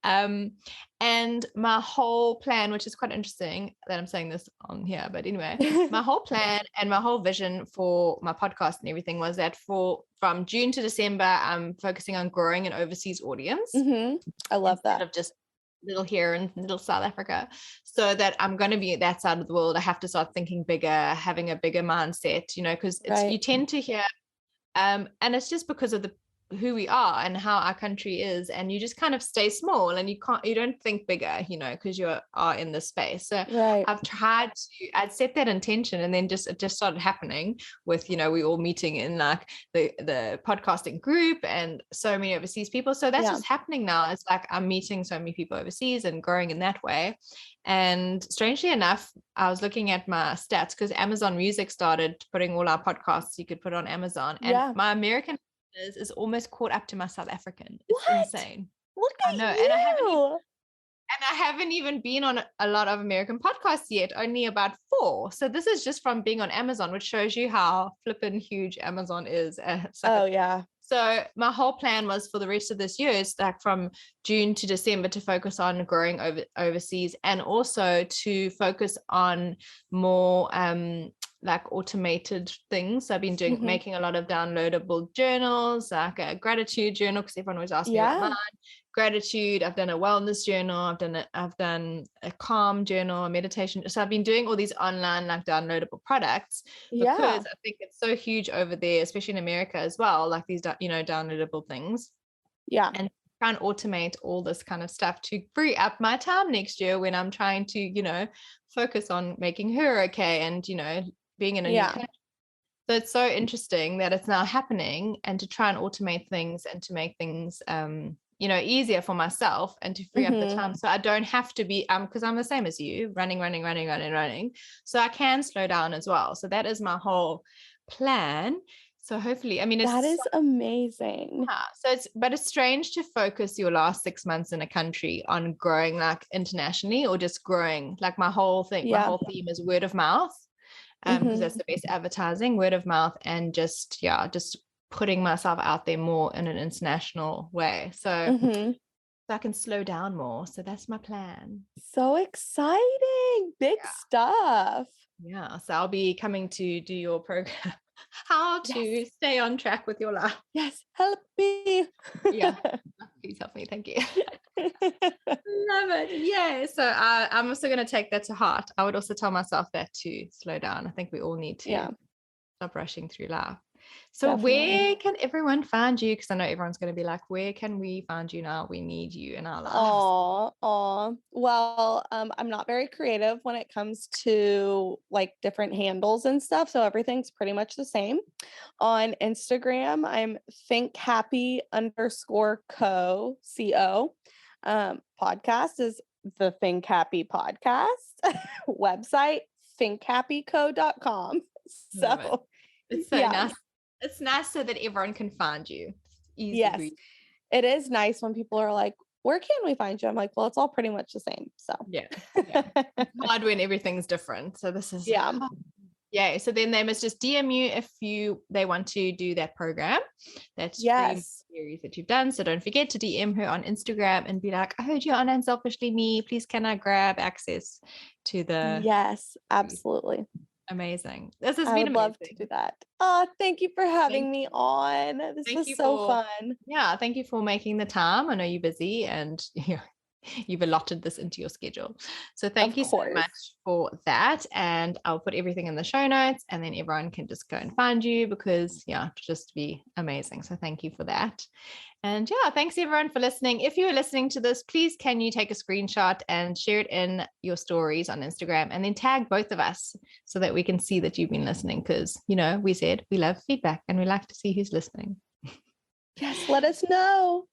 And my whole plan, which is quite interesting that I'm saying this on here, but anyway, my whole plan and my whole vision for my podcast and everything was that from June to December, I'm focusing on growing an overseas audience. I love that. Of just little here in little South Africa, so that I'm going to be at that side of the world. I have to start thinking bigger, having a bigger mindset, because you tend to hear, and it's just because of who we are and how our country is, and you just kind of stay small and you don't think bigger, because you are in this space. So I'd set that intention, and then it just started happening with, we all meeting in like the podcasting group and so many overseas people. So that's just happening now. It's like I'm meeting so many people overseas and growing in that way. And strangely enough, I was looking at my stats because Amazon Music started putting all our podcasts you could put on Amazon, and my American is almost caught up to my South African. It's insane. Look at I know. you. And I haven't even been on a lot of American podcasts yet, only about 4. So this is just from being on Amazon, which shows you how flippin' huge Amazon is. So my whole plan was for the rest of this year is like from June to December to focus on growing overseas, and also to focus on more like automated things. So I've been making a lot of downloadable journals, like a gratitude journal, because everyone always asks me about mine. Gratitude. I've done a wellness journal. I've done a calm journal, a meditation. So I've been doing all these online like downloadable products because I think it's so huge over there, especially in America as well, like these downloadable things. And try and automate all this kind of stuff to free up my time next year when I'm trying to focus on making her okay and being in a new country. So it's so interesting that it's now happening, and to try and automate things and to make things easier for myself and to free up the time, so I don't have to be because I'm the same as you, running, so I can slow down as well. So that is my whole plan. So hopefully, that is amazing. So it's strange to focus your last 6 months in a country on growing like internationally, or just growing. Like my whole theme is word of mouth, because that's the best advertising, word of mouth, and just putting myself out there more in an international way, so I can slow down more. So that's my plan. So exciting. Big stuff. So I'll be coming to do your program, how to stay on track with your life. Help me. Please help me. Thank you. Love it. So I'm also going to take that to heart. I would also tell myself that to slow down. I think we all need to stop rushing through life. So where can everyone find you? Because I know everyone's going to be like, where can we find you now? We need you in our lives. Well, I'm not very creative when it comes to like different handles and stuff. So everything's pretty much the same. On Instagram, I'm thinkhappy_co. Podcast is the Think Happy Podcast. Website, thinkhappyco.com. So it's so nice. It's nice so that everyone can find you. Easy. It is nice when people are like, where can we find you? I'm like, well, it's all pretty much the same. So it's hard when everything's different. So this is so then they must just DM you if they want to do that program. That's series that you've done. So don't forget to DM her on Instagram and be like, I heard you on Unselfishly Me. Please can I grab access to the absolutely. Amazing. This has been amazing. Love to do that. Oh, thank you for having me on. This was so fun. Yeah, thank you for making the time. I know you're busy and you've allotted this into your schedule. So thank you so much for that. And I'll put everything in the show notes, and then everyone can just go and find you, because just be amazing. So thank you for that. And thanks everyone for listening. If you are listening to this, please can you take a screenshot and share it in your stories on Instagram, and then tag both of us so that we can see that you've been listening, because we said we love feedback and we like to see who's listening. Yes, let us know.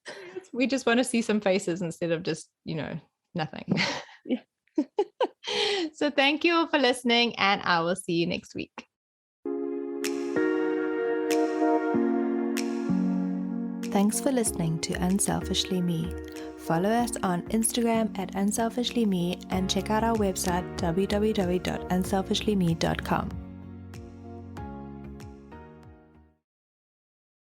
We just want to see some faces instead of just, nothing. So thank you all for listening, and I will see you next week. Thanks for listening to Unselfishly Me. Follow us on Instagram at unselfishlyme, and check out our website www.unselfishlyme.com.